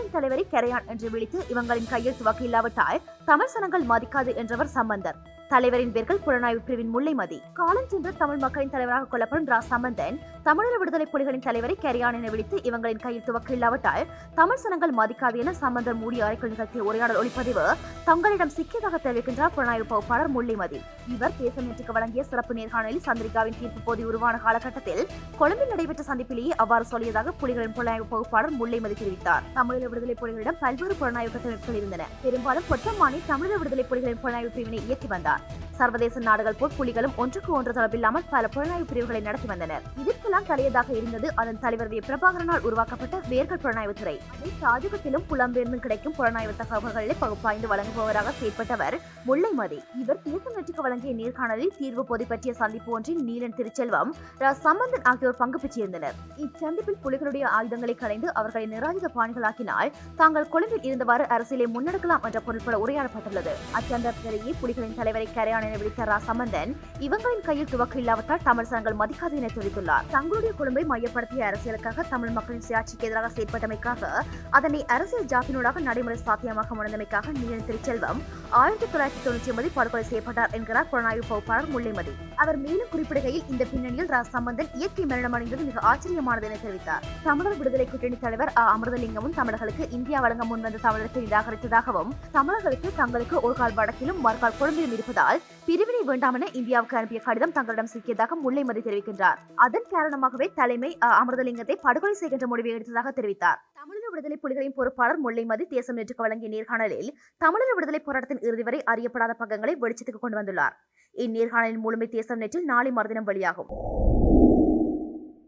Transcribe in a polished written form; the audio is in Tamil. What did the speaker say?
இவங்களின் தலைவரை கரையான் என்று விழித்து இவங்களின் கையில் துவக்க இல்லாவிட்டால் தமிழ் சனங்கள் மதிக்காது என்றவர் சம்பந்தர். தலைவரின் பேர்கள் புலனாய்வு பிரிவின் முல்லைமதி. காலம் சென்று தமிழ் மக்களின் தலைவராக கொள்ளப்படும் ரா சம்பந்தன் தமிழீழ விடுதலை புலிகளின் தலைவரை கரையான் என விழித்து இவங்களின் கையில் துவக்க இல்லாவிட்டால் தமிழ் சனங்கள் மதிக்காது என சம்பந்தர் மூடிய அறைக்குள் நிகழ்த்திய உரையாடல் ஒளிப்பதிவு தங்களிடம் சிக்கியதாக தெரிவிக்கின்றார் புலனாய்வு பகுப்பாளர் முல்லைமதி. இவர் தேசம் நேற்றுக்கு வழங்கிய சிறப்பு நேர்காணலில் சந்திரிகாவின் தீர்ப்பு போது உருவான காலகட்டத்தில் கொழும்பில் நடைபெற்ற சந்திப்பிலேயே அவ்வாறு சொல்லியதாக புலிகளின் புலனாய்வு பகுப்பாளர் முல்லைமதி தெரிவித்தார். தமிழீழ விடுதலை புலிகளிடம் பல்வேறு புலனாய்வு கட்டமைப்புகள் இருந்தன. பெரும்பாலும் பொட்டமானி தமிழீழ விடுதலை புலிகளின் புலனாய்வு பிரிவினை இயக்கி வந்தார். சர்வதேச நாடுகள் போல் புலிகளும் ஒன்றுக்கு ஒன்று தொடர்பில்லாமல் பல புலனாய்வு பிரிவுகளை நடத்தி வந்தனர். இதற்கெல்லாம் தலையதாக இருந்தது அதன் தலைவர் பிரபாகரனால் உருவாக்கப்பட்ட வேர்கள் புலனாய்வு துறை. அதை தாஜகத்திலும் புலம்பெயர்ந்து கிடைக்கும் புலனாய்வு தகவல்களை பகுப்பாய்ந்து வழங்குபவராக செயற்பட்டவர் முல்லைமதி. இவர் தேசம் நேற்றுக்கு வழங்கிய நேர்காணலில் தீர்வு பொதி பற்றிய சந்திப்பு ஒன்றில் நீலன் திருச்செல்வம், ரா சம்பந்தன் ஆகியோர் பங்கு பெற்றிருந்தனர். இச்சந்திப்பில் புலிகளுடைய ஆயுதங்களை களைந்து அவர்களை நிராயுத பாணிகளாக்கினால் தாங்கள் கொழும்பில் இருந்தவாறு அரசியலை முன்னெடுக்கலாம் என்ற பொருட்பட உரையாடப்பட்டுள்ளது. அச்சந்தத்திலேயே புலிகளின் தலைவரை கரையான் என விழித்த ரா சம்பந்தன் இவங்களின் கையில் துவக்க இல்லாவிட்டால் தமிழ் சனங்கள் மதிக்காது என தெரிவித்துள்ளார். தங்களுடைய கொழும்பை மையப்படுத்திய அரசியலுக்காக தமிழ் மக்களின் சுயாட்சிக்கு எதிராக செயற்பட்டமைக்காக அதனை அரசியல் ஜாப்பினூடாக நடைமுறை சாத்தியமாக முனைந்தமைக்காக நீலன் திருச்செல்வம் 1999 படுகொலை செய்யப்பட்டார் என்கிறார் புலனாய்வு பகுப்பாளர் முல்லைமதி. அவர் மேலும் குறிப்பிடுகையில் இந்த பின்னணியில் ரா சம்பந்தன் இயற்கை மரணமடைந்தது மிக ஆச்சரியமானது என தெரிவித்தார். தமிழர் விடுதலை கூட்டணி தலைவர் அமிர்தலிங்கமும் தமிழர்களுக்கு இந்தியா வழங்க முன்வந்த தமிழருக்கு நிராகரித்ததாகவும் தமிழர்களுக்கு தங்களுக்கு ஒரு கால் வடக்கிலும் மறுகால் கொழும்பிலும் இருப்பதால் பிரிவினை வேண்டாம் என இந்தியாவுக்கு அனுப்பிய கடிதம் தங்களிடம் சிக்கியதாக முல்லைமதி தெரிவிக்கின்றார். அதன் காரணமாகவே தலைமை அமிர்தலிங்கத்தை படுகொலை செய்கின்ற முடிவை எடுத்ததாக தெரிவித்தார். தமிழீழ விடுதலை புலிகளின் பொறுப்பாளர் முல்லைமதி தேசம் நேற்றுக்கு வழங்கிய நேர்காணலில் தமிழீழ விடுதலை போராட்டத்தின் இறுதி வரை அறியப்படாத பக்கங்களை வெளிச்சத்துக்கு கொண்டு வந்துள்ளார். இந்நேர்காணலின் முழுமை தேசம் நேற்றில் நாளை மறுதினம் வெளியாகும்.